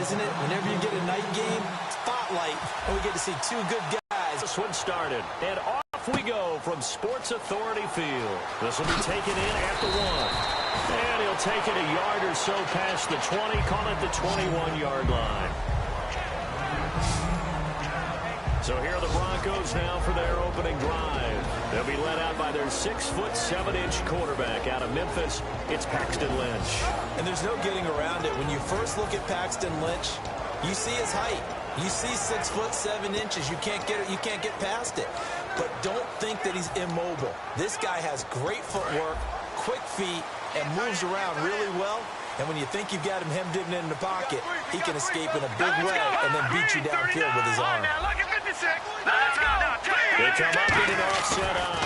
isn't it? Whenever you get a night game, spotlight, and we get to see two good guys. This one started, and off we go from Sports Authority Field. This will be taken in at the 1. And he'll take it a yard or so past the 20, call it the 21-yard line. So here are the Broncos now for their opening drive. They'll be led out by their 6'7" quarterback out of Memphis. It's Paxton Lynch. And there's no getting around it. When you first look at Paxton Lynch, you see his height. You see 6'7". You can't get past it. But don't think that he's immobile. This guy has great footwork, quick feet, and moves around really well. And when you think you've got him hemmed in the pocket, he can escape in a big way and then beat you downfield with his arm. They come up in an offset eye.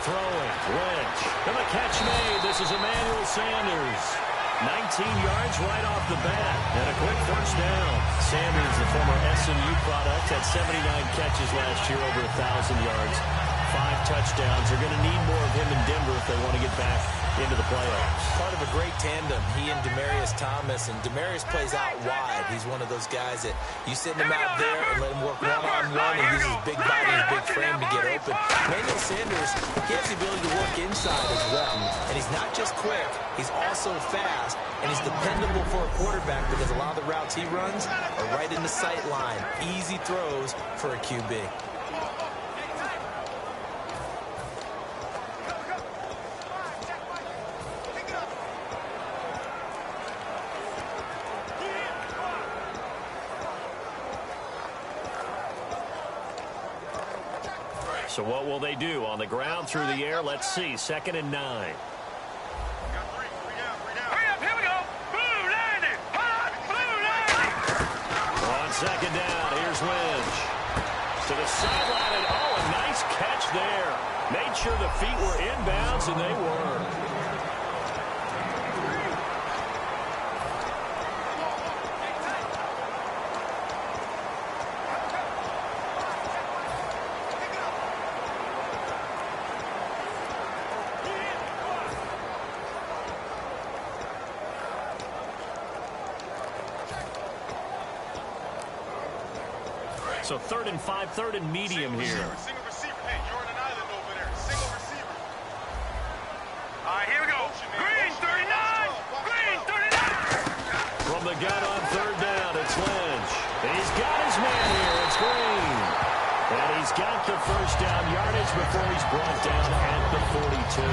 Throwing, Lynch. And the catch made. This is Emmanuel Sanders. 19 yards right off the bat. And a quick first down. Sanders, the former SMU product, had 79 catches last year, over 1,000 yards. 5 touchdowns. They're going to need more of him in Denver if they want to get back into the playoffs. Part of a great tandem, he and Demaryius Thomas. And Demaryius plays out wide. He's one of those guys that you send him out there and let him work one-on-one. He uses his big body and his big frame to get open. Emmanuel Sanders, he has the ability to work inside as well. And he's not just quick, he's also fast. And he's dependable for a quarterback because a lot of the routes he runs are right in the sight line. Easy throws for a QB. So what will they do? On the ground, through the air, let's see. 2nd and 9. Hurry up, here we go. Blue 90. Hot, blue 90. On 2nd down, here's Lynch. To the sideline, and oh, a nice catch there. Made sure the feet were inbounds, and they were. So 3rd and 5, 3rd and medium here. Single receiver. Hey, you're on an island over there. Single receiver. All right, here we go. Green 39. Green 39. From the gun on 3rd down, it's Lynch. He's got his man here. It's Green. And he's got the first down yardage before he's brought down at the 42.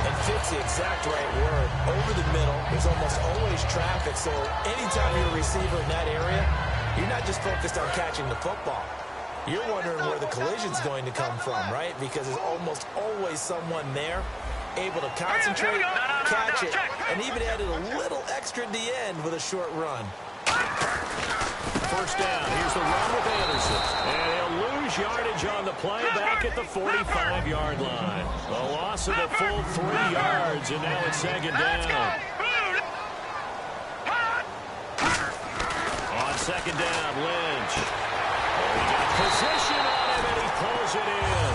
And fits the exact right word. Over the middle, there's almost always traffic. So anytime you're a receiver in that area, you're not just focused on catching the football. You're wondering where the collision's going to come from, right? Because there's almost always someone there able to concentrate, catch it, and even added a little extra at the end with a short run. First down. Here's the run with Anderson. And he'll lose yardage on the play back at the 45-yard line. A loss of a full 3 yards, and now it's 2nd down. On 2nd down, Lynch. He got position on him, and he pulls it in.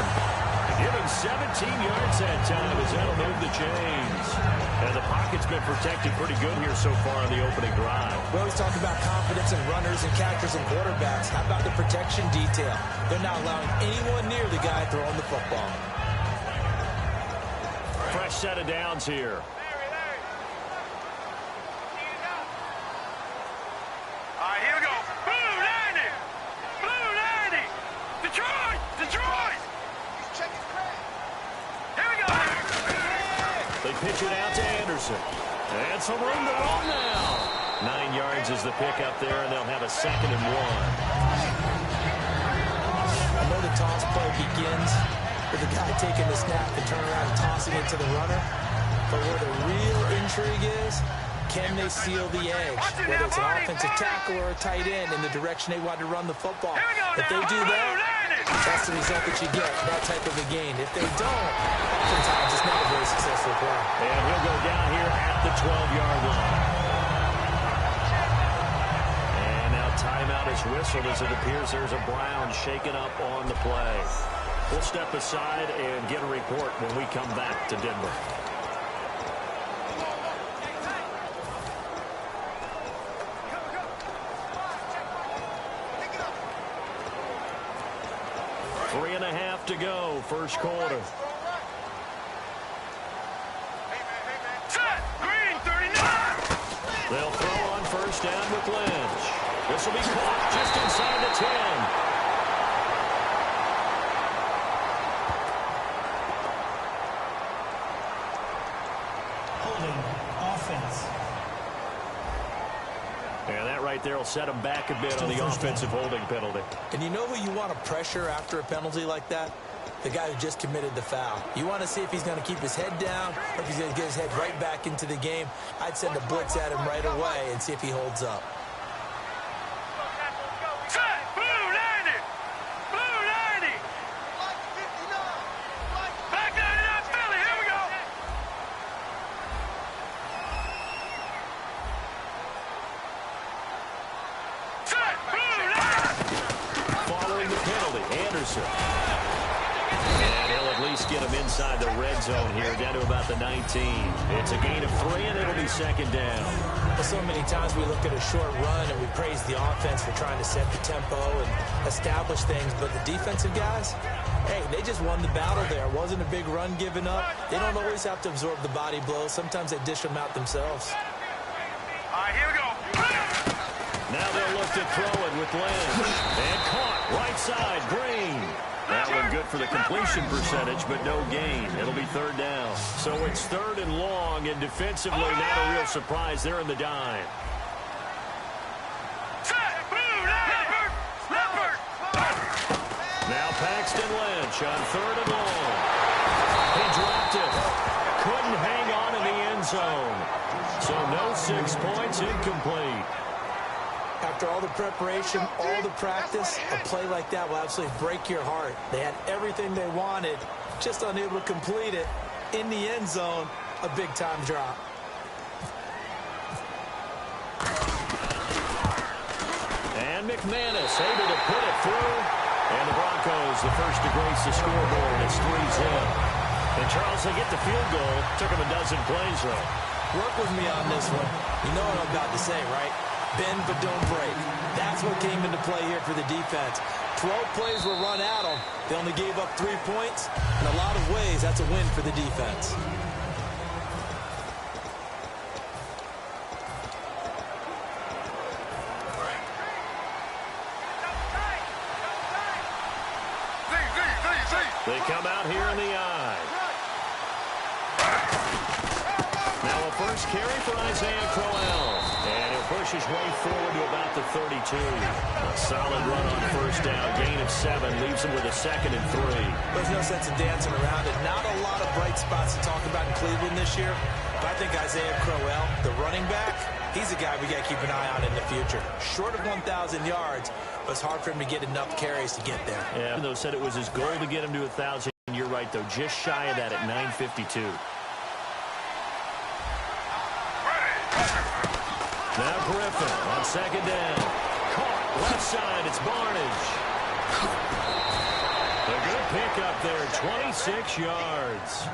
Give him 17 yards that time as that'll move the chains. And the pocket's been protected pretty good here so far on the opening drive. We always talk about confidence in runners and catchers and quarterbacks. How about the protection detail? They're not allowing anyone near the guy throwing the football. Fresh set of downs here. All right, here we go. Blue 90. Blue 90. Detroit. Detroit. Here we go. They pitch it out to Anderson. And some room to run now. 9 yards is the pick up there, and they'll have a 2nd and 1. I know the toss play begins with the guy taking the snap and turning around and tossing it to the runner. But where the real intrigue is, can they seal the edge? Whether it's an offensive tackle or a tight end in the direction they want to run the football. If they do that, that's the result that you get, that type of a gain. If they don't, oftentimes it's not a very successful play. And he'll go down here at the 12-yard line. And now timeout is whistled as it appears there's a Brown shaken up on the play. We'll step aside and get a report when we come back to Denver. left to go, first quarter. Set! Green, 39! They'll throw on first down with Lynch. This will be caught just inside the 10. And that right there will set him back a bit on the offensive holding penalty. And you know who you want to pressure after a penalty like that? The guy who just committed the foul. You want to see if he's going to keep his head down or if he's going to get his head right back into the game. I'd send a blitz at him right away and see if he holds up. Set! Blue 90! Blue 90! Back 99 Philly, here we go! Set! Blue 90! Following the penalty, Anderson. And he'll at least get him inside the red zone here, down to about the 19. It's a gain of 3, and it'll be second down. Well, so many times we look at a short run and we praise the offense for trying to set the tempo and establish things, but the defensive guys, hey, they just won the battle there. It wasn't a big run given up. They don't always have to absorb the body blows. Sometimes they dish them out themselves. All right, here we go. Now they'll look to throw it with Lynch. And caught, right side, Green. That one good for the completion percentage, but no gain. It'll be third down. So it's third and long, and defensively not a real surprise. They're in the dime. Set! Blue 90! Leopard! Now Paxton Lynch on third and long. He dropped it. Couldn't hang on in the end zone. So no 6 points, incomplete. After all the preparation, all the practice, a play like that will absolutely break your heart. They had everything they wanted, just unable to complete it. In the end zone, a big-time drop. And McManus able to put it through. And the Broncos, the first to grace the scoreboard, it's 3-zip. And Charles, they get the field goal. Took them a dozen plays, though. Work with me on this one. You know what I'm about to say, right? Bend but don't break. That's what came into play here for the defense. 12 plays were run at them. They only gave up 3 points. In a lot of ways, that's a win for the defense. They come out here in the eye. Now a first carry for Isaiah Crowell. And he'll push his way forward to about the 32. A solid run on first down. Gain of 7 leaves him with a 2nd and 3. There's no sense in dancing around it. Not a lot of bright spots to talk about in Cleveland this year. But I think Isaiah Crowell, the running back, he's a guy we got to keep an eye on in the future. Short of 1,000 yards, but it's hard for him to get enough carries to get there. Yeah, though said it was his goal to get him to 1,000. You're right, though. Just shy of that at 952. Now Griffin on second down. Caught left side. It's Barnage. A good pickup there. 26 yards.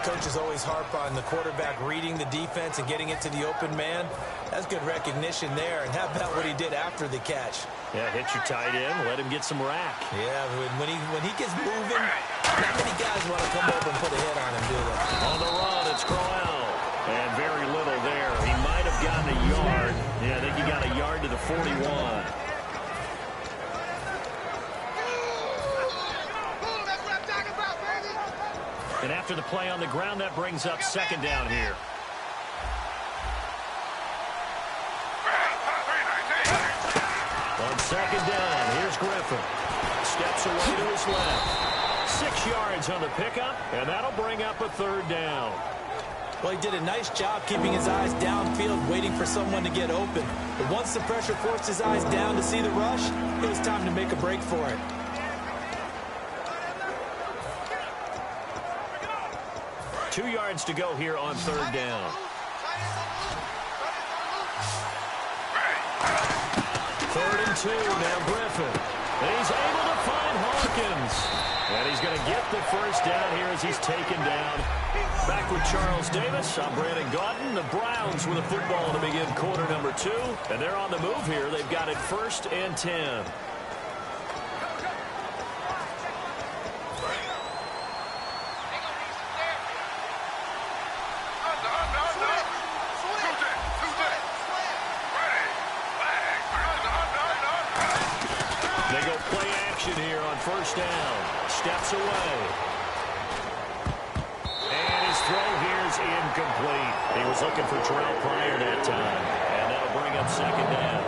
Coaches always harp on the quarterback reading the defense and getting it to the open man. That's good recognition there. And how about what he did after the catch? Yeah, hit your tight end. Let him get some rack. Yeah, when he gets moving, not many guys want to come over and put a hit on him, do they? On the run, it's Crowell. And very little there. He might have gotten a yard. Yeah, I think he got a yard to the 41. And after the play on the ground, that brings up second down here. On second down, here's Griffin. Steps away to his left. 6 yards on the pickup, and that'll bring up a third down. Well, he did a nice job keeping his eyes downfield, waiting for someone to get open. But once the pressure forced his eyes down to see the rush, it was time to make a break for it. Two yards to go here on third down. Third and 2, now Griffin. And he's able to find Hawkins. And he's going to get the first down here as he's taken down. Back with Charles Davis, I'm Brandon Gaudin. The Browns with a football to begin quarter number 2. And they're on the move here. They've got it 1st and 10. on first down. Steps away. And his throw here is incomplete. He was looking for Terrell Pryor that time. And that'll bring up second down.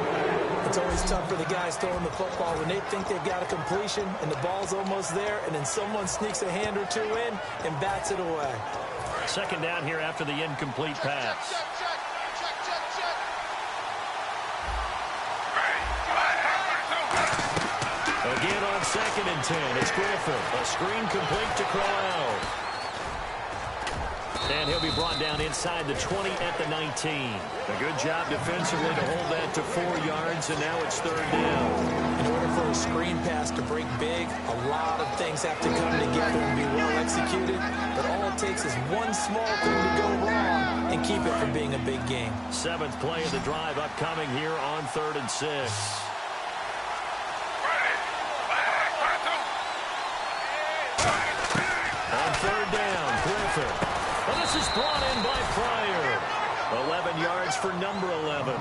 It's always tough for the guys throwing the football when they think they've got a completion and the ball's almost there, and then someone sneaks a hand or two in and bats it away. Second down here after the incomplete pass. Again on 2nd and 10, it's Griffin. A screen complete to Crowell. And he'll be brought down inside the 20 at the 19. A good job defensively to hold that to 4 yards, and now it's 3rd down. In order for a screen pass to break big, a lot of things have to come together and be well executed. But all it takes is one small thing to go wrong and keep it from being a big game. 7th play of the drive upcoming here on 3rd and 6. On 3rd down, Griffin. Well, this is brought in by Pryor. 11 yards for number 11.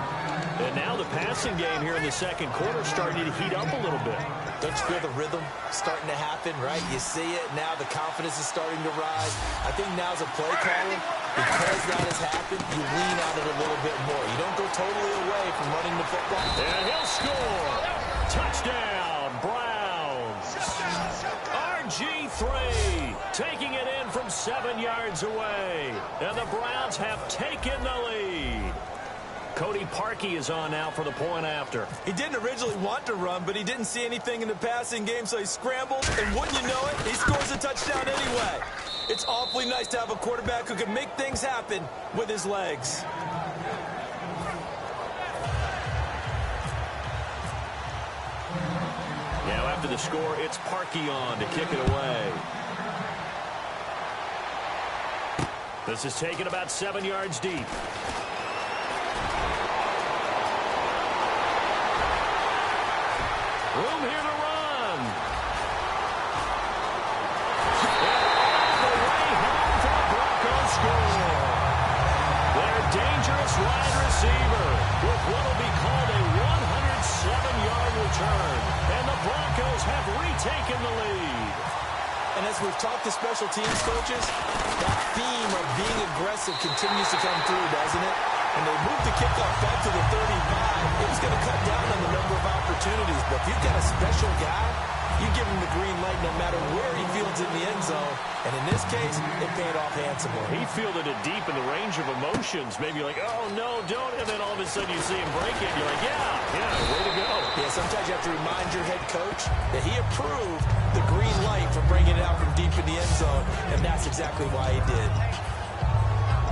And now the passing game here in the second quarter starting to heat up a little bit. Don't you feel the rhythm starting to happen, right? You see it now. The confidence is starting to rise. I think now's a play caller. Because that has happened, you lean on it a little bit more. You don't go totally away from running the football. And he'll score. Touchdown, Browns. RG3 taking it in from 7 yards away. And the Browns have taken the lead. Cody Parkey is on now for the point after. He didn't originally want to run, but he didn't see anything in the passing game, so he scrambled, and wouldn't you know it, he scores a touchdown anyway. It's awfully nice to have a quarterback who can make things happen with his legs. Now after the score, it's Parkey on to kick it away. This is taken about 7 yards deep. Room here to run. And the way home for the Broncos score. Their dangerous wide receiver with what will be called a 107-yard return. And the Broncos have retaken the lead. And as we've talked to special teams coaches, that theme of being aggressive continues to come through, doesn't it? When they moved the kickoff back to the 35, it was going to cut down on the number of opportunities. But if you've got a special guy, you give him the green light no matter where he fields in the end zone. And in this case, it paid off handsomely. He fielded it deep in the range of emotions. Maybe like, oh, no, don't. And then all of a sudden you see him break it. You're like, yeah, way to go. Yeah, sometimes you have to remind your head coach that he approved the green light for bringing it out from deep in the end zone. And that's exactly why he did.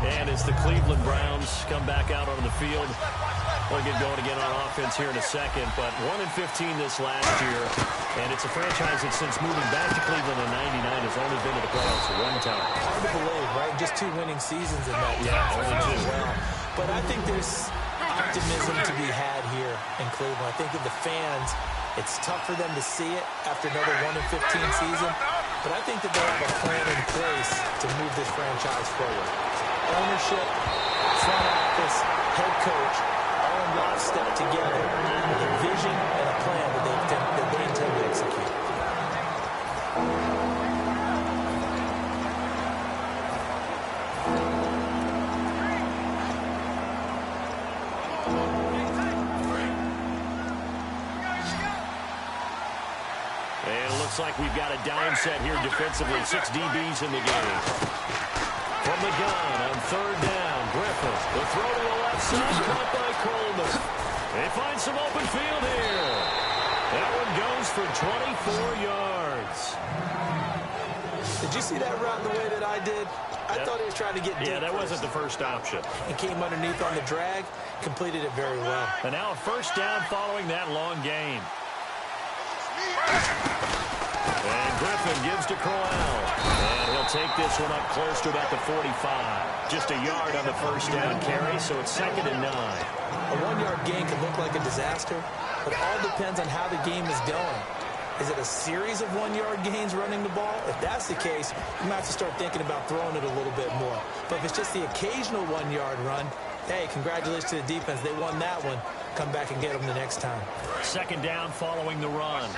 And as the Cleveland Browns come back out on the field, we'll get going again on offense here in a second. But 1-15 this last year, and it's a franchise that since moving back to Cleveland in '99 has only been to the playoffs one time. Hard to believe, right? Just 2 winning seasons in that time. Yeah, only 2. Well, but I think there's optimism to be had here in Cleveland. I think that the fans, it's tough for them to see it after another 1-15 season, but I think that they have a plan in place to move this franchise forward. Ownership, front office, head coach, all in lockstep together with a vision and a plan that they intend to execute. And it looks like we've got a dime set here defensively. 6 DBs in the game. From the gun on 3rd down, Griffin. The throw to the left side, caught by Coleman. They find some open field here. That one goes for 24 yards. Did you see that route the way that I did? I thought he was trying to get deep. Yeah, that wasn't the first option. He came underneath on the drag, completed it very well. And now a first down following that long gain. And Griffin gives to Crowell. And he'll take this one up close to about the 45. Just a yard on the first down carry, so it's 2nd and 9. A 1-yard gain can look like a disaster, but it all depends on how the game is going. Is it a series of 1-yard gains running the ball? If that's the case, you might have to start thinking about throwing it a little bit more. But if it's just the occasional 1-yard run, hey, congratulations to the defense. They won that one. Come back and get them the next time. 2nd down following the run.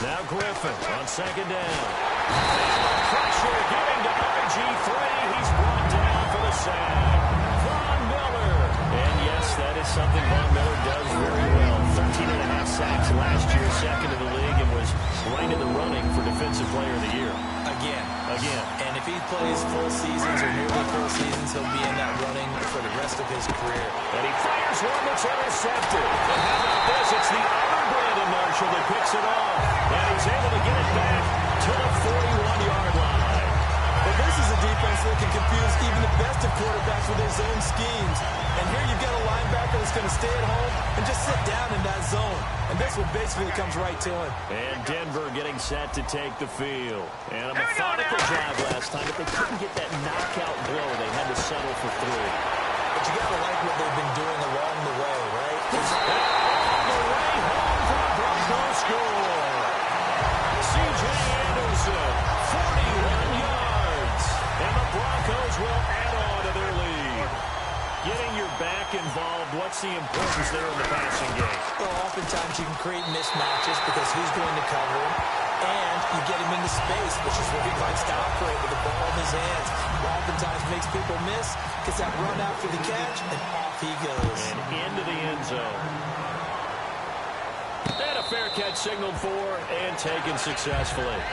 Now Griffin on second down. And the pressure getting to RG3. He's brought down for the sack. Von Miller. And yes, that is something Von Miller does very well. 13.5 sacks last year, second in the league, and was right in the running for Defensive Player of the Year. Again. And if he plays full seasons or nearly full seasons, he'll be in that running for the rest of his career. And he fires one that's intercepted. And how about this? It's the other Brandon Marshall that picks it off. And he's able to get it back to the 41-yard line. But this is a defense that can confuse even the best of quarterbacks with their zone schemes. And here you've got a linebacker that's going to stay at home and just sit down in that zone. And this one basically comes right to him. And Denver getting set to take the field. And a methodical drive last time, but they couldn't get that knockout blow. They had to settle for 3. But you got to like what they've been doing along the way, right? On the way home for the Broncos score. C.J. Anderson, 41 yards. And the Broncos will add on to their lead. Getting your back involved, what's the importance there in the passing game? Well, oftentimes you can create mismatches because who's going to cover him, and you get him into space, which is what he likes to operate with the ball in his hands. Oftentimes makes people miss, gets that run after the catch, and off he goes. And into the end zone. And a fair catch signaled for and taken successfully.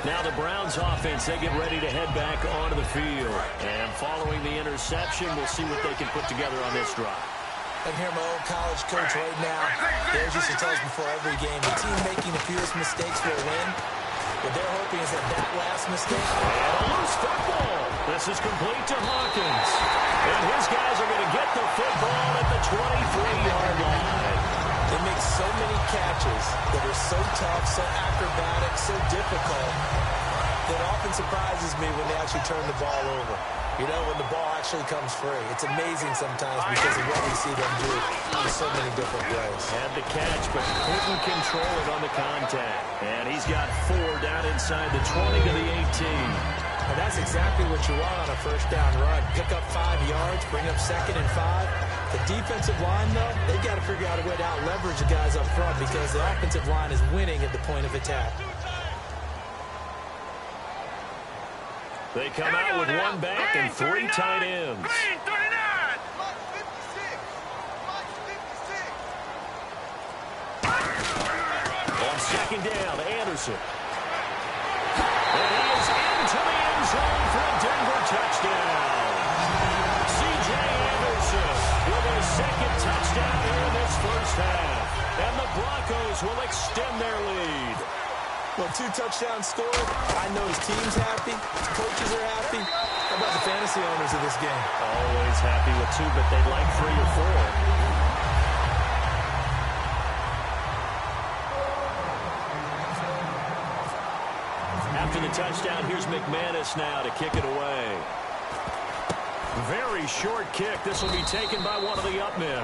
Now the Browns offense, they get ready to head back onto the field. And following the interception, we'll see what they can put together on this drive. I can hear my old college coach right now. They used to tell us before every game, the team making the fewest mistakes will win. What they're hoping is that last mistake. And a loose football. This is complete to Hawkins. And his guys are going to get the football at the 23-yard line. They make so many catches that are so tough, so acrobatic, so difficult, that often surprises me when they actually turn the ball over. You know, when the ball actually comes free. It's amazing sometimes because of what we see them do in so many different ways. Had the catch, but couldn't control it on the contact. And he's got 4 down inside the 20 to the 18. And that's exactly what you want on a first down run. Pick up 5 yards, bring up 2nd and 5. The defensive line, though, they've got to figure out a way to out-leverage the guys up front because the offensive line is winning at the point of attack. They come out with 1 back and 3 tight ends. Green 39. On second down, Anderson. And he is into the end zone for a Denver touchdown. C.J. Anderson with his 2nd touchdown here in this first half. And the Broncos will extend their lead. Well, 2 touchdowns scored. I know his team's happy. His coaches are happy. How about the fantasy owners of this game? Always happy with 2, but they'd like 3 or 4. After the touchdown, here's McManus now to kick it away. Very short kick. This will be taken by one of the up men.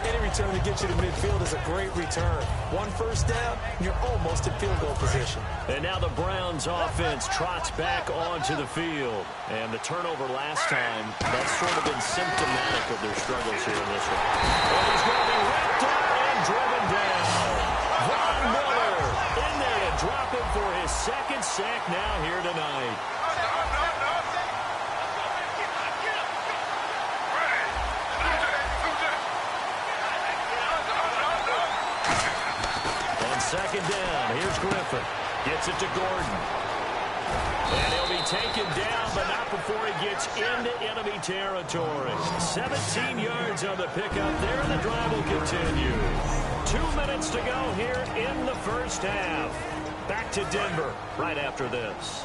Any return to get you to midfield is a great return. 1 first down, and you're almost in field goal position. And now the Browns offense trots back onto the field. And the turnover last time, that's sort of been symptomatic of their struggles here in this one. And he's going to be wrapped up and driven down. Von Miller in there to drop him for his 2nd sack now here tonight. Second down. Here's Griffin. Gets it to Gordon. And he'll be taken down, but not before he gets into enemy territory. 17 yards on the pickup there, and the drive will continue. 2 minutes to go here in the first half. Back to Denver right after this.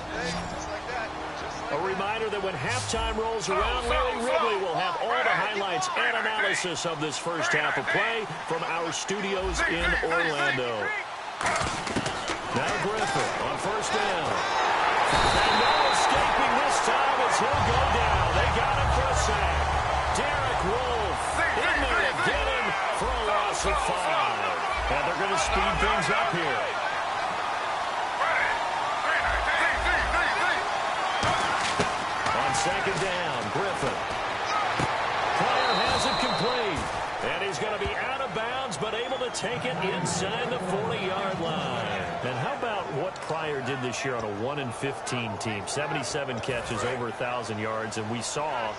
A reminder that when halftime rolls around, Larry Ridley will have all the highlights and analysis of this first half of play from our studios in Orlando. Now Griffin on first down. And no escaping this time as he'll go down. They got him for a sack. Derek Wolfe in there to get him for a loss of 5. And they're going to speed things up here. On second down, Griffin. Pryor has it complete. but able to take it inside the 40-yard line. And how about what Pryor did this year on a 1-15 team? 77 catches, over 1,000 yards, and we saw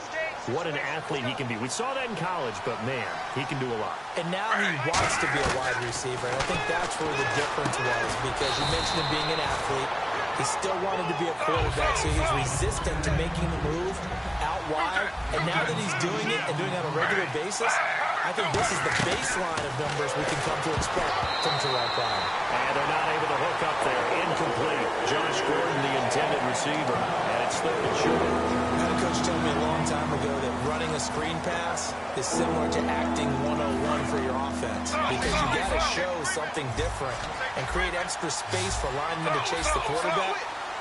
what an athlete he can be. We saw that in college, but, man, he can do a lot. And now he wants to be a wide receiver, and I think that's where the difference was, because you mentioned him being an athlete. He still wanted to be a quarterback, so he's resistant to making the move out wide. And now that he's doing it and doing it on a regular basis, I think this is the baseline of numbers we can come to expect from Terrell Pryor. And they're not able to hook up there. Incomplete. Josh Gordon, the intended receiver, and it's third and short. I had a coach tell me a long time ago that running a screen pass is similar to acting 101 for your offense, because you got to show something different and create extra space for linemen to chase the quarterback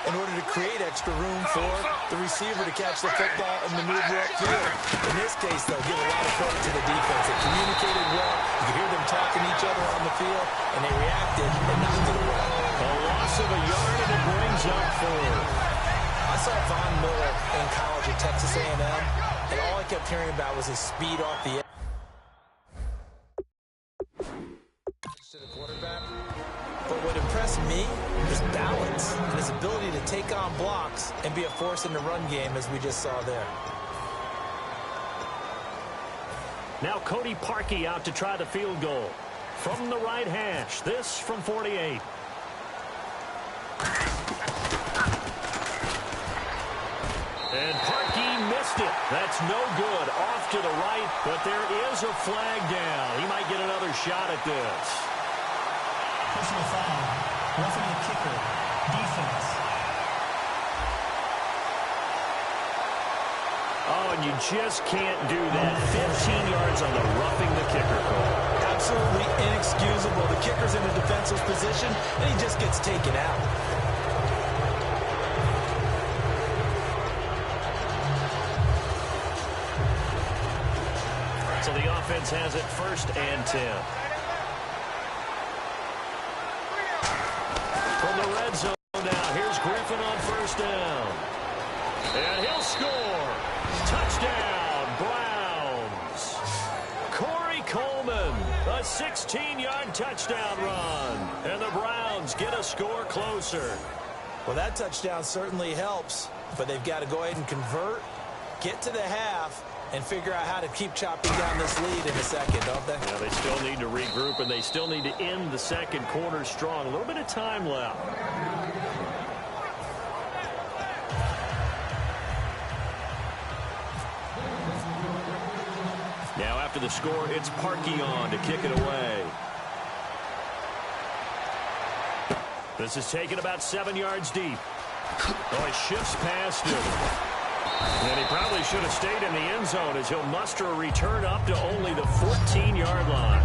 in order to create extra room for the receiver to catch the football and maneuver upfield. In this case, they'll give a lot of credit to the defense. They communicated well. You could hear them talking to each other on the field, and they reacted and knocked it away. A loss of a yard, and it brings up 4. I saw Von Miller in college at Texas A&M, and all I kept hearing about was his speed off the edge to the quarterback. But what impressed me is balance and his ability to take on blocks and be a force in the run game, as we just saw there. Now Cody Parkey out to try the field goal. From the right hash, this from 48. And Parkey missed it. That's no good. Off to the right, but there is a flag down. He might get another shot at this. Personal foul. Roughing the kicker. Defense. Oh, and you just can't do that. 15 yards on the roughing the kicker call. Absolutely inexcusable. The kicker's in a defensive position, and he just gets taken out. So the offense has it 1st and 10. From the red zone now, here's Griffin on 1st down. And he'll score. Touchdown, Browns. Corey Coleman, a 16-yard touchdown run. And the Browns get a score closer. Well, that touchdown certainly helps, but they've got to go ahead and convert, get to the half, and figure out how to keep chopping down this lead in a second, don't they? Yeah, they still need to regroup, and they still need to end the second quarter strong. A little bit of time left. Now after the score, it's Parkey on to kick it away. This is taken about 7 yards deep. Oh, he shifts past him. And he probably should have stayed in the end zone, as he'll muster a return up to only the 14-yard line.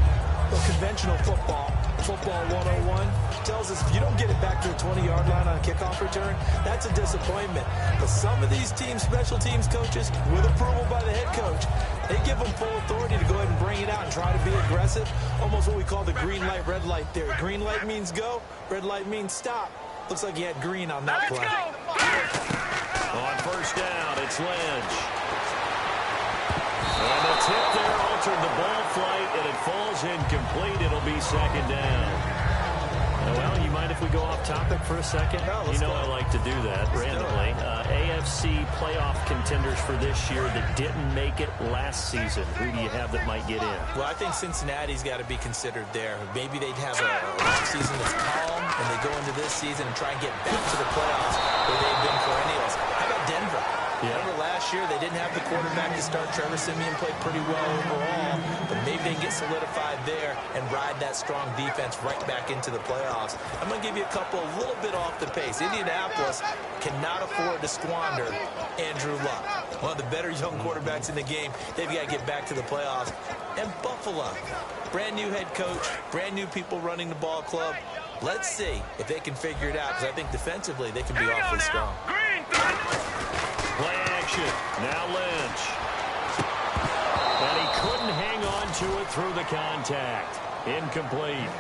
Well, conventional football 101, tells us if you don't get it back to the 20-yard line on a kickoff return, that's a disappointment. But some of these teams, special teams coaches, with approval by the head coach, they give them full authority to go ahead and bring it out and try to be aggressive. Almost what we call the green light, red light theory. Green light means go, red light means stop. Looks like he had green on that play. On 1st down, it's Lynch. And the tip there altered the ball flight, and it falls incomplete. It'll be 2nd down. Well, you mind if we go off topic for a second? No, you know I like to do that randomly. AFC playoff contenders for this year that didn't make it last season. Who do you have that might get in? Well, I think Cincinnati's got to be considered there. Maybe they'd have a season that's calm, and they go into this season and try and get back to the playoffs where they've been perennials. How about Denver? Yeah. Remember last year they didn't have the quarterback to start. Trevor Siemian played pretty well overall, but maybe they can get solidified there and ride that strong defense right back into the playoffs. I'm going to give you a couple a little bit off the pace. Indianapolis cannot afford to squander Andrew Luck, one of the better young quarterbacks in the game. They've got to get back to the playoffs. And Buffalo, brand new head coach, brand new people running the ball club. Let's see if they can figure it out, because I think defensively they can be awfully strong. Play action. Now Lynch. And he couldn't hang on to it through the contact. Incomplete.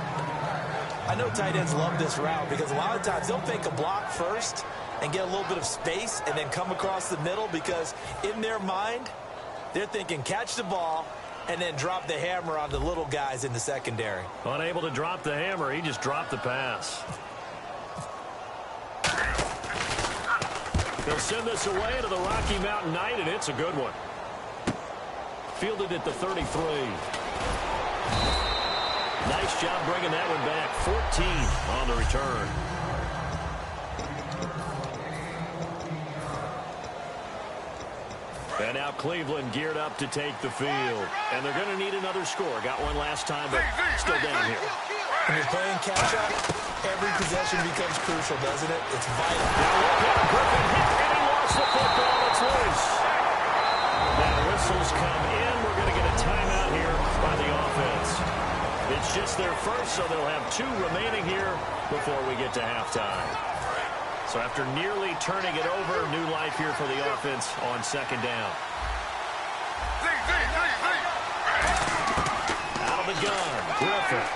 I know tight ends love this route because a lot of times they'll fake a block first and get a little bit of space and then come across the middle, because in their mind, they're thinking catch the ball, and then drop the hammer on the little guys in the secondary. Unable to drop the hammer, he just dropped the pass. They'll send this away to the Rocky Mountain Knight, and it's a good one. Fielded at the 33. Nice job bringing that one back. 14 on the return. And now Cleveland geared up to take the field. And they're going to need another score. Got one last time, but still down here. When you're playing catch-up, every possession becomes crucial, doesn't it? It's vital. Now look at Griffin hit, and he lost the football. It's loose. Now whistles come in. We're going to get a timeout here by the offense. It's just their first, so they'll have 2 remaining here before we get to halftime. So after nearly turning it over, new life here for the offense on second down. Out of the gun, Griffin.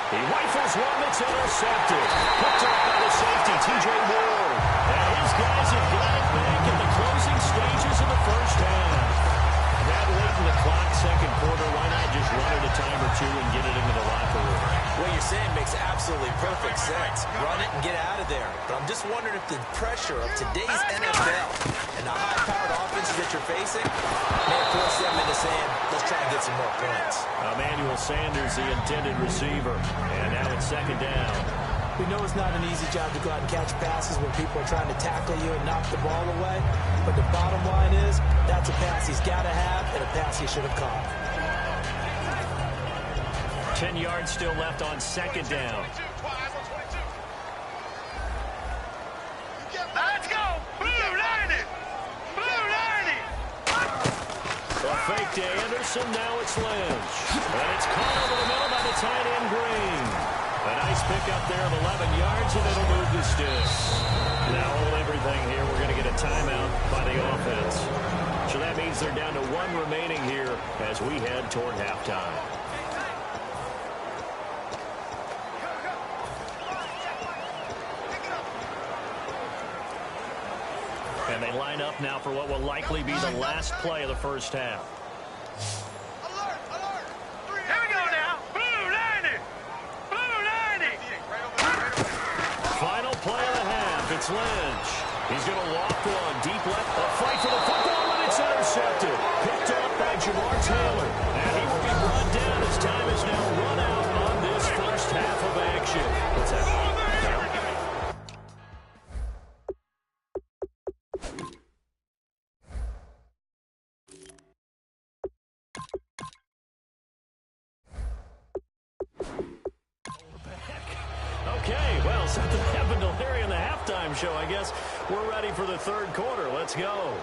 He rifles one that's intercepted. Picked up by the safety, T.J. Ward. And his guys have got it back in the closing stages of the first half. That late in the clock, second quarter, why not just run it a time or 2 and get it into the locker room? What you're saying makes absolutely perfect sense. Run it and get out of there. But I'm just wondering if the pressure of today's NFL and the high-powered offenses that you're facing may force them into saying, let's try and get some more points. Emmanuel Sanders, the intended receiver. And now it's second down. We know it's not an easy job to go out and catch passes when people are trying to tackle you and knock the ball away. But the bottom line is, that's a pass he's got to have and a pass he should have caught. 10 yards still left on second down. Let's go! Blue 90! Blue 90! A fake to Anderson, now it's Lynch. And it's caught over the middle by the tight end Green. A nice pickup there of 11 yards, and it'll move the sticks. Now hold everything here. We're going to get a timeout by the offense. So that means they're down to 1 remaining here as we head toward halftime. And they line up now for what will likely be the last play of the first half. Here we go now! Blue 90! Blue 90! Final play of the half. It's Lynch. He's going to walk one. Deep left. A fight for the football, and it's intercepted. Picked up by Jamar Taylor. And he will be brought down as time is now run out on this first half of action. What's that? Okay, well, something happened to Larry in the halftime show, I guess. We're ready for the third quarter. Let's go.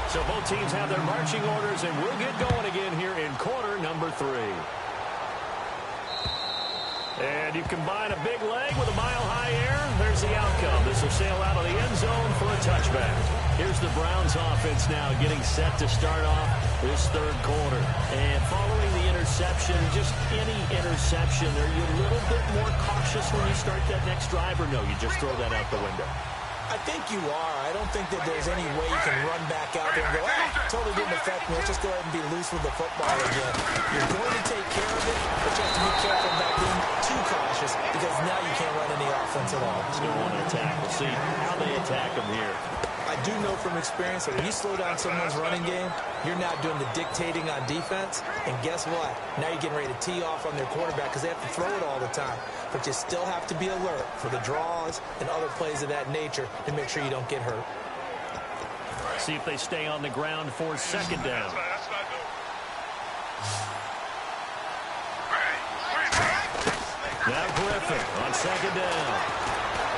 So both teams have their marching orders, and we'll get going again here in quarter number 3. And you combine a big leg with a mile-high air, there's the outcome. This will sail out of the end zone for a touchback. Here's the Browns offense now getting set to start off this third quarter. And following the interception, just any interception, are you a little bit more cautious when you start that next drive, or no, you just throw that out the window? I think you are. I don't think that there's any way you can run back out there and go, totally didn't affect me. Let's just go ahead and be loose with the football again. You're going to take care of it, but you have to be careful about being too cautious because now you can't run any offense at all. Still want to attack. We'll see how they attack them here. I do know from experience that when you slow down someone's running game, you're not doing the dictating on defense. And guess what? Now you're getting ready to tee off on their quarterback because they have to throw it all the time. But you still have to be alert for the draws and other plays of that nature to make sure you don't get hurt. See if they stay on the ground for second down. Now Griffin on second down.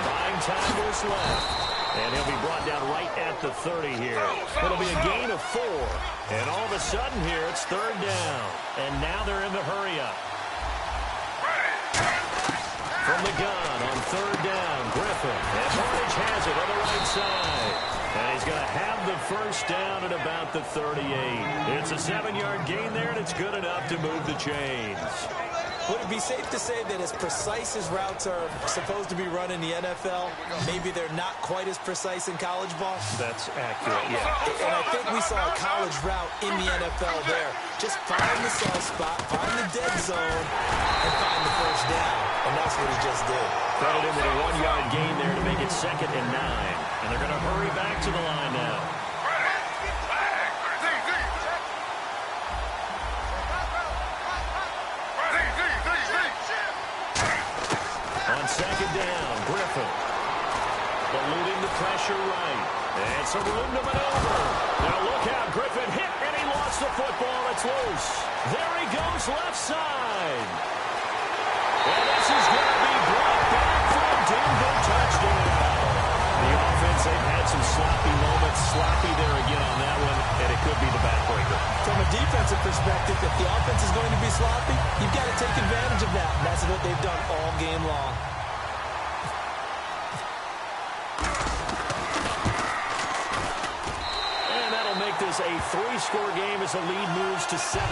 Buying time to his left. And he'll be brought down right at the 30 here. It'll be a gain of 4. And all of a sudden here, it's third down. And now they're in the hurry-up. From the gun on third down, Griffin. And Hornage has it on the right side. And he's going to have the first down at about the 38. It's a 7-yard gain there, and it's good enough to move the chains. Would it be safe to say that as precise as routes are supposed to be run in the NFL, maybe they're not quite as precise in college ball? That's accurate, yeah. And I think we saw a college route in the NFL there. Just find the soft spot, find the dead zone, and find the first down. And that's what he just did. Credited with a 1-yard gain there to make it 2nd and 9. And they're going to hurry back to the line now. On 2nd down, Griffin. Eluding the pressure right. And some room to maneuver. Now look out, Griffin hit, and he lost the football. It's loose. There he goes left side. And this is going to be brought back for a Denver touchdown. The offense, they've had some sloppy moments. Sloppy there again on that one, and it could be the backbreaker. From a defensive perspective, if the offense is going to be sloppy, you've got to take advantage of that. And that's what they've done all game long. And that'll make this a 3-score game as the lead moves to 17.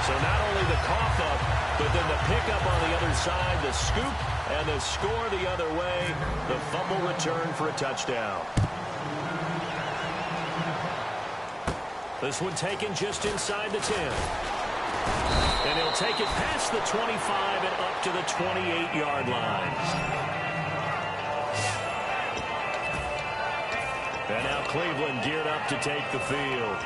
So not only the cough up, but then the pickup on the other side, the scoop, and the score the other way, the fumble return for a touchdown. This one taken just inside the 10. And he'll take it past the 25 and up to the 28-yard line. And now Cleveland geared up to take the field.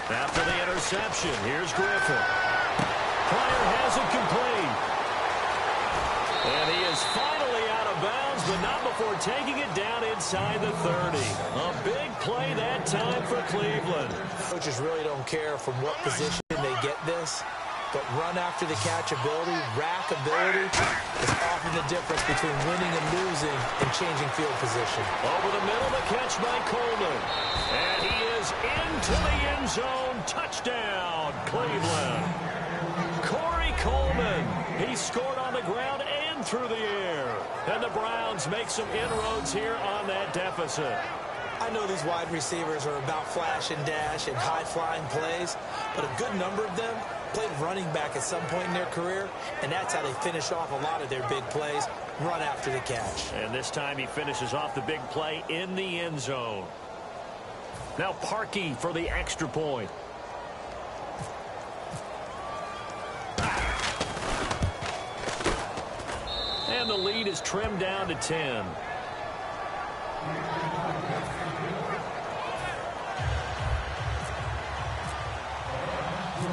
After the interception, here's Griffin. Player has it complete. And he is finally out of bounds, but not before taking it down inside the 30. A big play that time for Cleveland. Coaches really don't care from what position they get this, but run after the catch ability, rack ability, is often the difference between winning and losing and changing field position. Over the middle, the catch by Coleman. And he is into the end zone. Touchdown, Cleveland. Corey Coleman. He scored on the ground and through the air. And the Browns make some inroads here on that deficit. I know these wide receivers are about flash and dash and high-flying plays, but a good number of them played running back at some point in their career, and that's how they finish off a lot of their big plays, run after the catch. And this time he finishes off the big play in the end zone. Now Parkey for the extra point. And the lead is trimmed down to 10.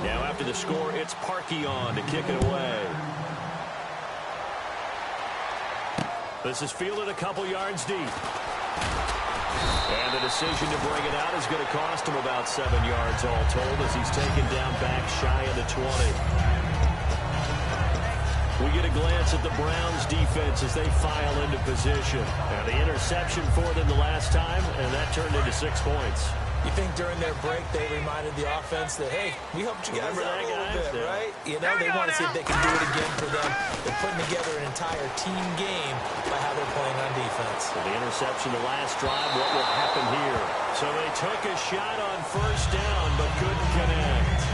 Now after the score, it's Parkey on to kick it away. This is fielded a couple yards deep. And the decision to bring it out is going to cost him about 7 yards all told as he's taken down back shy of the 20. We get a glance at the Browns defense as they file into position. Now the interception for them the last time, and that turned into 6 points. You think during their break they reminded the offense that, hey, we helped you guys out a little bit, right? You know, they want to see if they can do it again for them. They're putting together an entire team game by how they're playing on defense. So the interception the last drive, what will happen here? So they took a shot on first down but couldn't connect.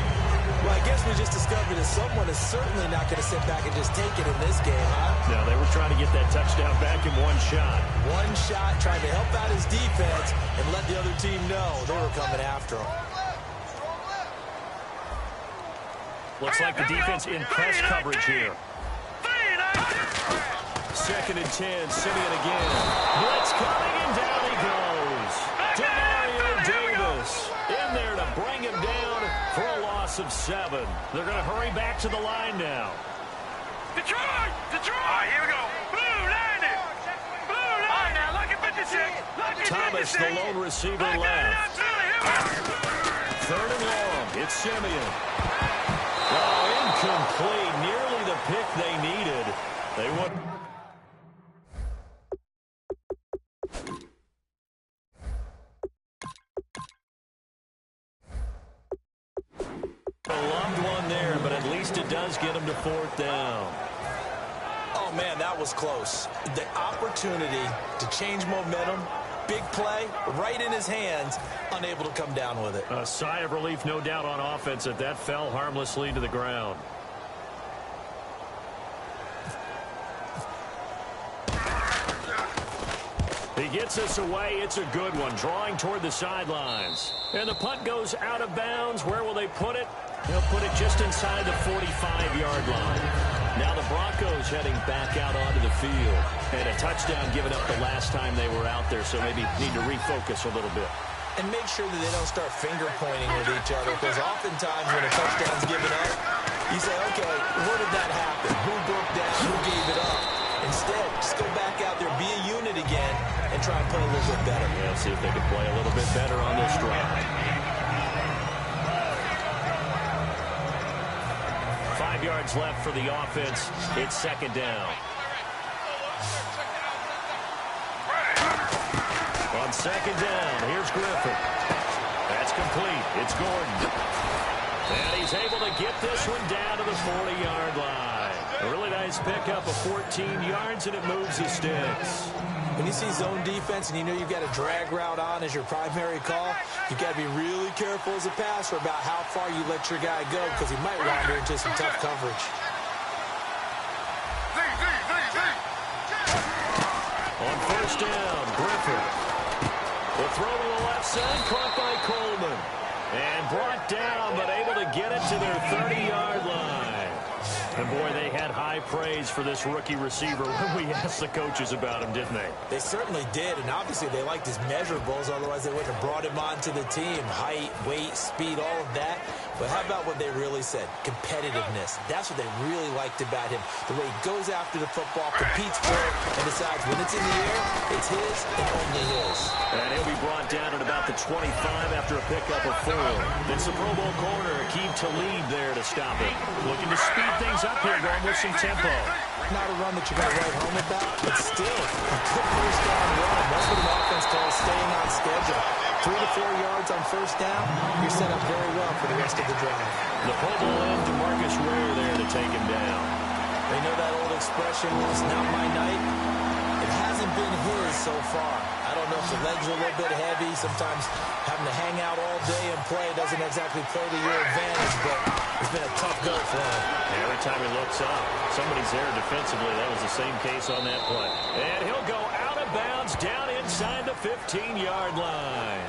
Well, I guess we just discovered that someone is certainly not going to sit back and just take it in this game, huh? No, they were trying to get that touchdown back in one shot. One shot, trying to help out his defense and let the other team know they were coming after him. Looks like the defense in press coverage here. 2nd and 10, Simeon again. Blitz coming, and down he goes. Demario Davis in there to bring him down for a loss of 7. They're going to hurry back to the line now. Detroit! Detroit! All right, here we go. Blue, line it. Blue, line. All right, now, look at 56. Look at Thomas, 56. the lone receiver, left. 3rd and long. It's Simeon. Oh, incomplete. Nearly the pick they needed. They want... A loved one there, but at least it does get him to 4th down. Oh, man, that was close. The opportunity to change momentum, big play, right in his hands, unable to come down with it. A sigh of relief, no doubt, on offense that fell harmlessly to the ground. He gets this away. It's a good one, drawing toward the sidelines. And the punt goes out of bounds. Where will they put it? They'll put it just inside the 45-yard line. Now the Broncos heading back out onto the field. And a touchdown given up the last time they were out there, so maybe need to refocus a little bit. And make sure that they don't start finger pointing with each other, because oftentimes when a touchdown's given up, you say, okay, where did that happen? Who broke down? Who gave it up? Instead, just go back out there, be a unit again, and try and play a little bit better. Yeah, see if they can play a little bit better on this drive. 5 yards left for the offense. It's second down. On second down, here's Griffin. That's complete. It's Gordon. And he's able to get this one down to the 40-yard line. A really nice pickup of 14 yards, and it moves the sticks. When you see zone defense and you know you've got a drag route on as your primary call, you've got to be really careful as a passer about how far you let your guy go, because he might wander into some tough coverage. On first down, Griffin. The throw to the left side, caught by Coleman. And brought down, but able to get it to their 30-yard line. And, boy, they had high praise for this rookie receiver when we asked the coaches about him, didn't they? They certainly did, and obviously they liked his measurables, otherwise they wouldn't have brought him onto the team. Height, weight, speed, all of that. But how about what they really said? Competitiveness. That's what they really liked about him. The way he goes after the football, competes for it, and decides when it's in the air, it's his and only his. And he'll be brought down at about the 25 after a pickup of 4. It's the Pro Bowl corner, Aqib Talib there to stop it. Looking to speed things up here, going with some tempo. Not a run that you're going to write home about, but still a good first down run. That's what an offense calls staying on schedule. 3 to 4 yards on first down, you're set up very well for the rest of the drive. The Pro Bowl end, DeMarcus Ware there to take him down. They know that old expression, it's not my night. It hasn't been his so far. I don't know if the legs are a little bit heavy. Sometimes having to hang out all day and play doesn't exactly play to your advantage, but it's been a tough go for him. Every time he looks up, somebody's there defensively. That was the same case on that play. And he'll go out of bounds down inside the 15-yard line.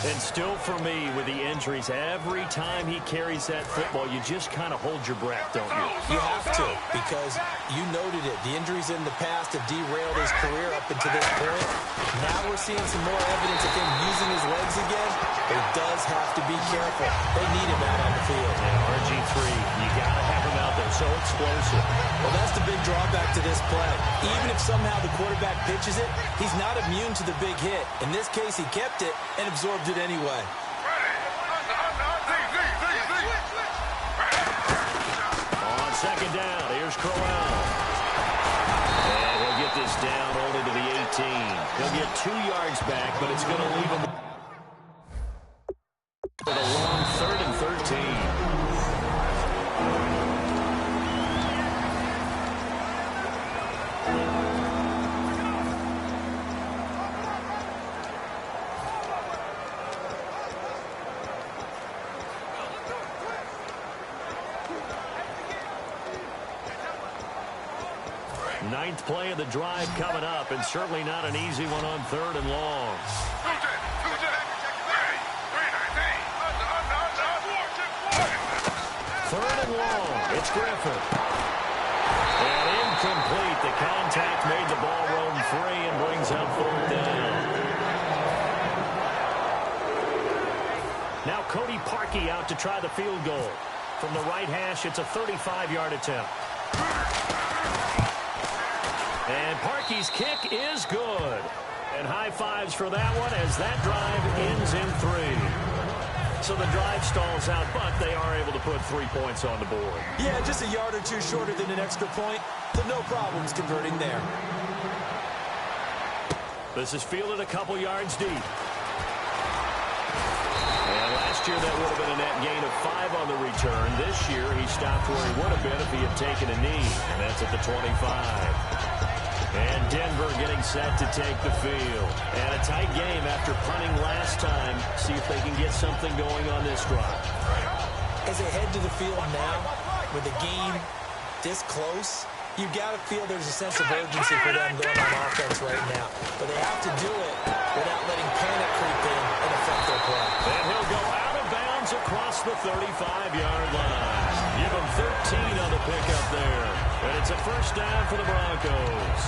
And still for me, with the injuries, every time he carries that football, you just kind of hold your breath, don't you? You have to, because you noted it. The injuries in the past have derailed his career up until this point. Now we're seeing some more evidence of him using his legs again, but he does have to be careful. They need him out on the field. Yeah, RG3, you got to have him out there. So explosive. Well, that's the big drawback to this play. Even if somehow the quarterback pitches it, he's not immune to the big hit. In this case, he kept it and absorbed it anyway. On second down, here's Crowell. And he'll get this down only to the 18. He'll get 2 yards back, but it's going to leave him with a long 3rd and 13. Ninth play of the drive coming up, and certainly not an easy one on 3rd and long. 3rd and long. It's Griffin. And incomplete. The contact made the ball roam free and brings up 4th down. Now Cody Parkey out to try the field goal. From the right hash, it's a 35-yard attempt. And Parkey's kick is good. And high fives for that one as that drive ends in 3. So the drive stalls out, but they are able to put 3 points on the board. Yeah, just a yard or two shorter than an extra point, so no problems converting there. This is fielded a couple yards deep. And last Last year, that would have been a net gain of 5 on the return. This year, he stopped where he would have been if he had taken a knee, and that's at the 25. And Denver getting set to take the field. And a tight game after punting last time. See if they can get something going on this drive. As they head to the field now, with the game this close, you've got to feel there's a sense of urgency for them going on offense right now. But they have to do it without letting panic creep in and affect their play. And he'll go out of bounds across the 35-yard line. Give him 13 on the pickup there. And it's a first down for the Broncos.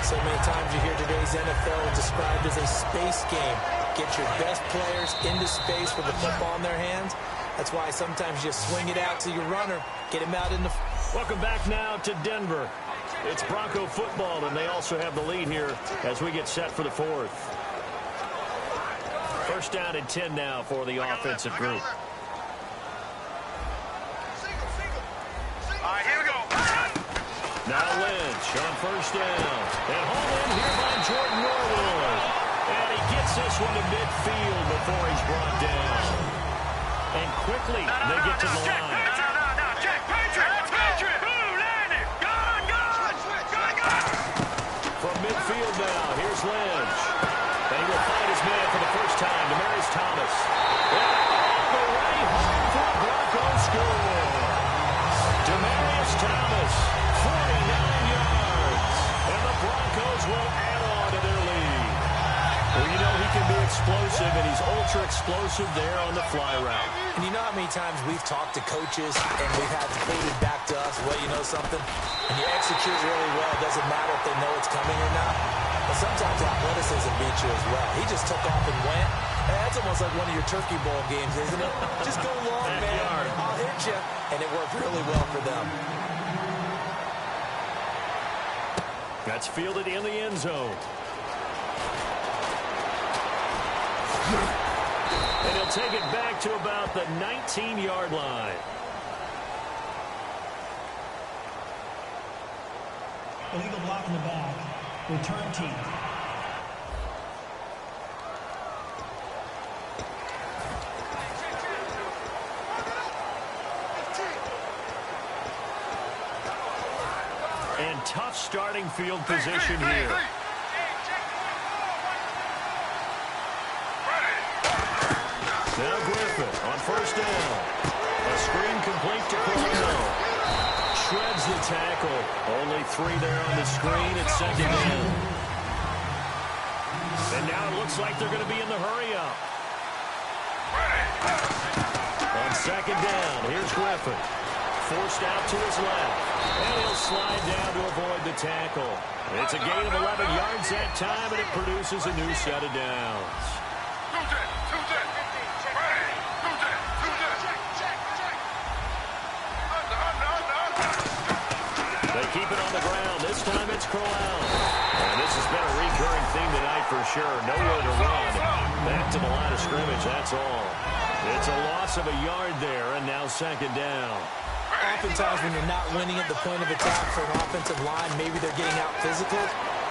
So many times you hear today's NFL described as a space game. Get your best players into space with the football in their hands. That's why sometimes you swing it out to your runner, get him out in the... Welcome back now to Denver. It's Bronco football, and they also have the lead here as we get set for the fourth. First down and 10 now for the offensive group. All right, here we go. Now Lynch on first down. And hauled in here by Jordan Norwood. And he gets this one to midfield before he's brought down. And quickly, they get to the line. From midfield now, here's Lynch. And he will find his man for the first time, Thomas. And all the way home for a Broncos score. Thomas, 49 yards. And the Broncos will add on to their lead. Well, you know he can be explosive, and he's ultra-explosive there on the fly route. And you know how many times we've talked to coaches and we've had quoted back to us, well, you know something? When you execute really well, it doesn't matter if they know it's coming or not. But sometimes athleticism beats you as well. He just took off and went. And that's almost like one of your Turkey Bowl games, isn't it? Just go long, man. I'll hit you. And it worked really well for them. That's fielded in the end zone. And he'll take it back to about the 19-yard line. Illegal block in the back. Return team. And tough starting field position here. Now Griffin on first down. A screen complete to Cornell. Shreds the tackle. Only 3 there on the screen at second down. And now it looks like they're going to be in the hurry-up. On second down, here's Griffin. Forced out to his left. And he'll slide down to avoid the tackle. It's a gain of 11 yards that time, and it produces a new set of downs. They keep it on the ground. This time it's Corral. And this has been a recurring theme tonight for sure. Nowhere to run. Back to the line of scrimmage, that's all. It's a loss of a yard there, and now second down. Oftentimes when you're not winning at the point of attack for an offensive line, maybe they're getting out physical,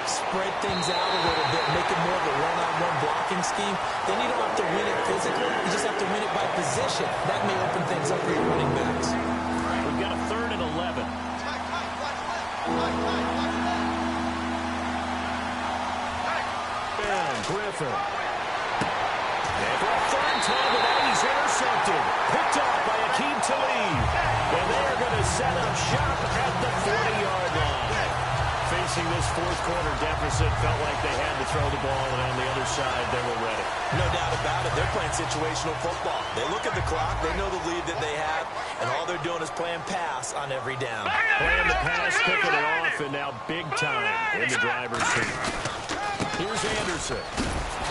spread things out a little bit, make it more of a one-on-one blocking scheme. Then you don't have to win it physically. You just have to win it by position. That may open things up for your running backs. We've got a 3rd and 11. And Griffin. And for a 3rd time tonight, he's intercepted. Picked off by Akeem Talib. And they're going to set up shop at the 40-yard line. Facing this fourth-quarter deficit, felt like they had to throw the ball, and on the other side, they were ready. No doubt about it. They're playing situational football. They look at the clock. They know the lead that they have, and all they're doing is playing pass on every down. Playing the pass, picking it off, and now big time in the driver's seat. Here's Anderson.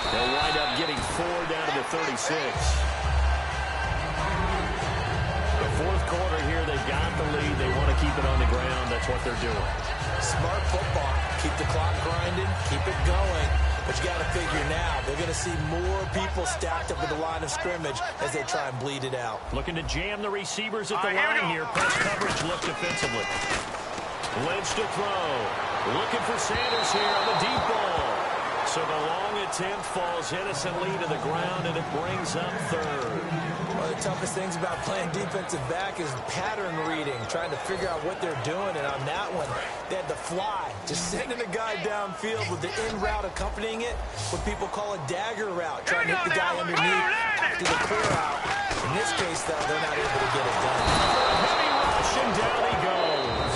They'll wind up getting 4 down to the 36. The fourth quarter here, they've got the lead. They want to keep it on the ground. That's what they're doing. Smart football. Keep the clock grinding. Keep it going. But you got to figure now, they're going to see more people stacked up at the line of scrimmage as they try and bleed it out. Looking to jam the receivers at the line here. Press coverage look defensively. Lynch to throw. Looking for Sanders here on the deep ball. So the long attempt falls innocently to the ground, and it brings up third. One of the toughest things about playing defensive back is pattern reading, trying to figure out what they're doing. And on that one, they had to fly, just sending a guy downfield with the in route accompanying it, what people call a dagger route, trying to hit the guy underneath after the clear out. In this case, though, they're not able to get it done. Heavy rush, and down he goes.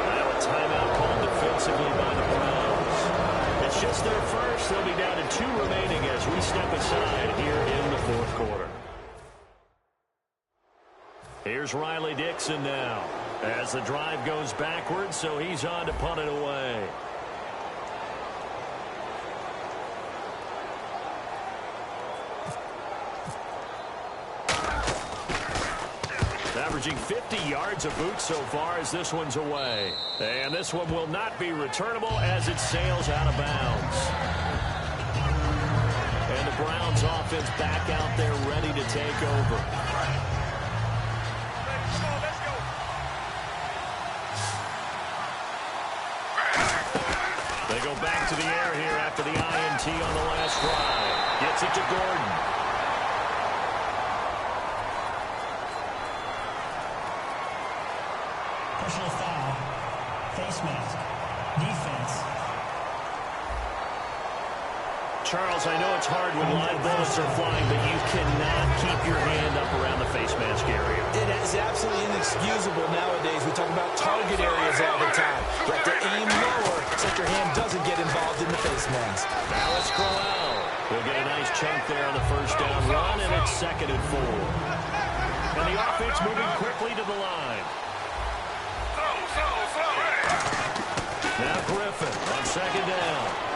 Now a timeout called defensively by the Browns. It's just their first. They'll be down to 2 remaining as we step aside here in the fourth quarter. Here's Riley Dixon now as the drive goes backwards, so he's on to punt it away. Averaging 50 yards a boot so far as this one's away. And this one will not be returnable as it sails out of bounds. And the Browns offense back out there ready to take over. They go back to the air here after the INT on the last drive. Gets it to Gordon. Personal foul. Face mask. Defense. Charles, I know it's hard when live bullets are flying, but you cannot keep your hand up around the face mask area. It is absolutely inexcusable nowadays. We talk about target areas all the time. You have to aim lower so that your hand doesn't get involved in the face mask. Now it's Crowell. He'll get a nice chunk there on the first down run, and it's 2nd and 4. And the offense moving quickly to the line. Now Griffin on 2nd down.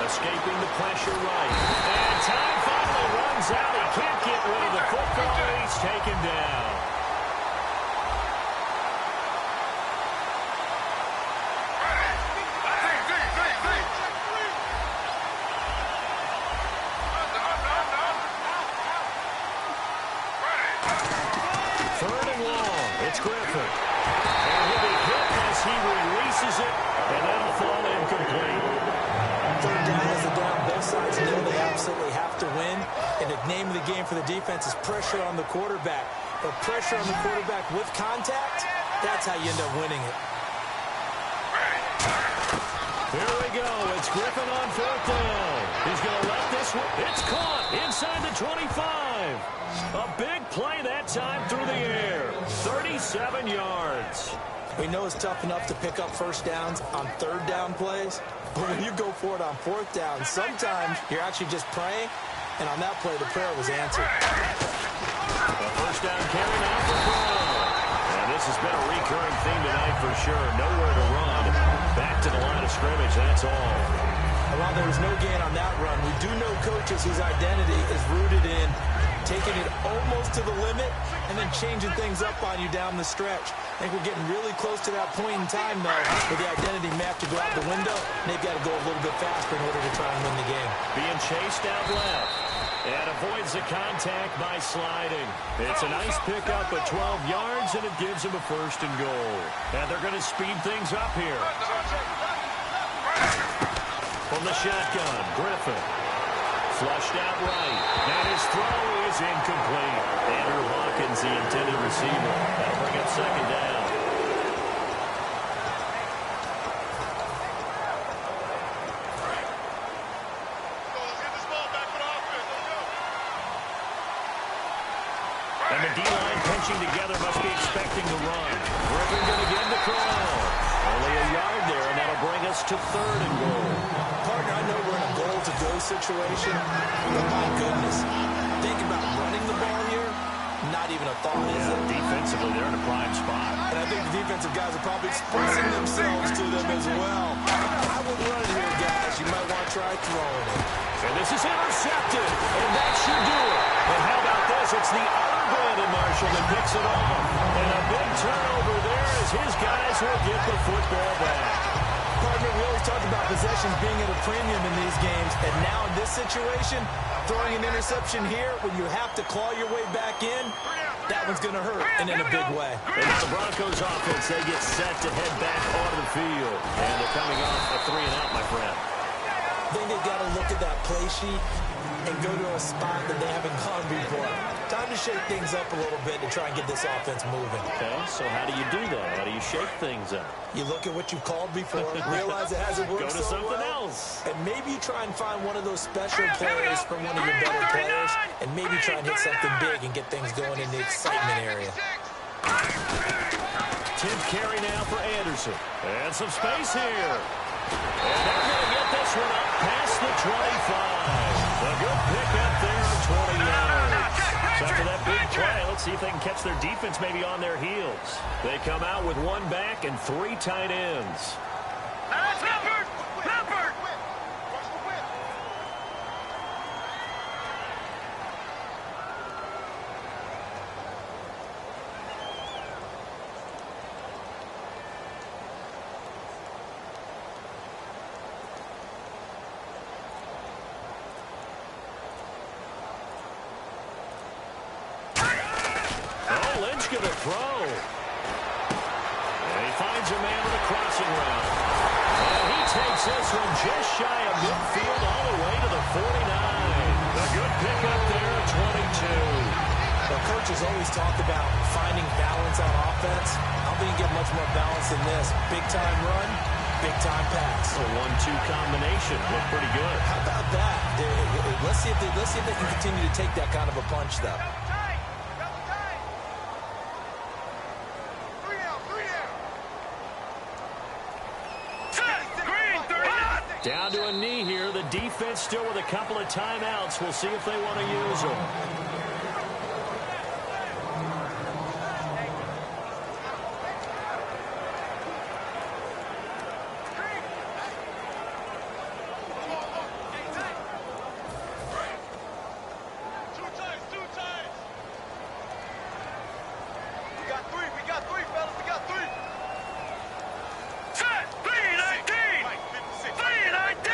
Escaping the pressure right. And time finally runs out. He can't get rid of the football. He's taken down. Third and long. It's Griffin. And he'll be hit as he releases it, and that'll fall incomplete. Third down is the down. Both sides know they absolutely have to win. And the name of the game for the defense is pressure on the quarterback. But pressure on the quarterback with contact, that's how you end up winning it. Here we go. It's Griffin on 4th down. He's going to let this one. It's caught inside the 25. A big play that time through the air. 37 yards. We know it's tough enough to pick up first downs on third down plays. But when you go for it on 4th down, sometimes you're actually just praying. And on that play, the prayer was answered. A first down carry now for Brown. And this has been a recurring theme tonight for sure. Nowhere to run. Back to the line of scrimmage, that's all. And while there was no gain on that run, we do know coaches whose identity is rooted in taking it almost to the limit and then changing things up on you down the stretch. I think we're getting really close to that point in time, though, where the identity map to go out the window, and they've got to go a little bit faster in order to try and win the game. Being chased out left. And avoids the contact by sliding. It's a nice pickup at 12 yards, and it gives him a 1st and goal. And they're going to speed things up here. From the shotgun, Griffin. Flushed out right. And his throw is incomplete. Andrew Hawkins, the intended receiver. That'll bring up 2nd down. And the D-line pinching together must be expecting the run. Griffin going to get the Crowell. Only a yard there, and that'll bring us to 3rd and goal. Partner, I know we're in a goal-to-go situation, but my goodness, think about running the ball here. Not even a thought, is it? Defensively, they're in a prime spot. And I think the defensive guys are probably expressing themselves to them as well. I would run it here, guys. You might want to try throwing it. And this is intercepted, and that should do it. And how about this? It's the other Brandon Marshall that picks it off. And a big turnover there as his guys will get the football back. Partner, we always talk about possessions being at a premium in these games, and now in this situation, throwing an interception here when you have to claw your way back in, that one's going to hurt, and in a big way. And now the Broncos offense, they get set to head back onto the field. And they're coming off a 3-and-out, my friend. I think they've got to look at that play sheet and go to a spot that they haven't gone before. Time to shake things up a little bit to try and get this offense moving. Okay, so how do you do that? How do you shake things up? You look at what you've called before, realize it hasn't worked Go to so something well, else. and maybe you try and find one of those special plays from one of your better players, and maybe try and hit something big and get things going in the excitement area. 10th carry now for Anderson. And some space here. And they're going to get this one up past the 25. A good pickup there of 20 yards. So after that big play, let's see if they can catch their defense maybe on their heels. They come out with one back and 3 tight ends. Leopard! Leopard! Lynch going to throw. And he finds a man with a crossing route. And he takes this one just shy of midfield all the way to the 49. A good pickup there at 22. The coaches always talk about finding balance on offense. I don't think you get much more balance than this. Big-time run, big-time pass. A 1-2 combination. Looked pretty good. How about that? Let's see if they can continue to take that kind of a punch, though. Down to a knee here. The defense still with a couple of timeouts. We'll see if they want to use them. We got three, fellas. We got three. Set! 3-19! 3-19!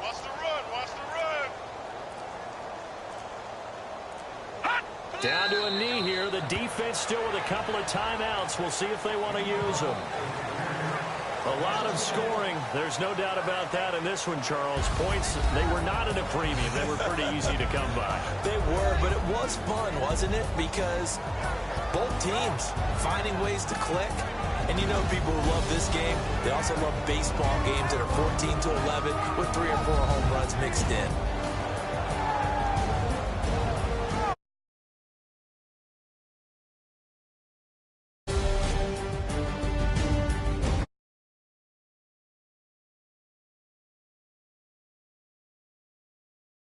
Watch the run. Watch the run. Hot! Down to a knee here. The defense still with a couple of timeouts. We'll see if they want to use them. A lot of scoring. There's no doubt about that in this one, Charles. Points, they were not at a premium. They were pretty easy to come by. They were, but it was fun, wasn't it? Because both teams finding ways to click. And you know people who love this game, they also love baseball games that are 14-11 with 3 or 4 home runs mixed in.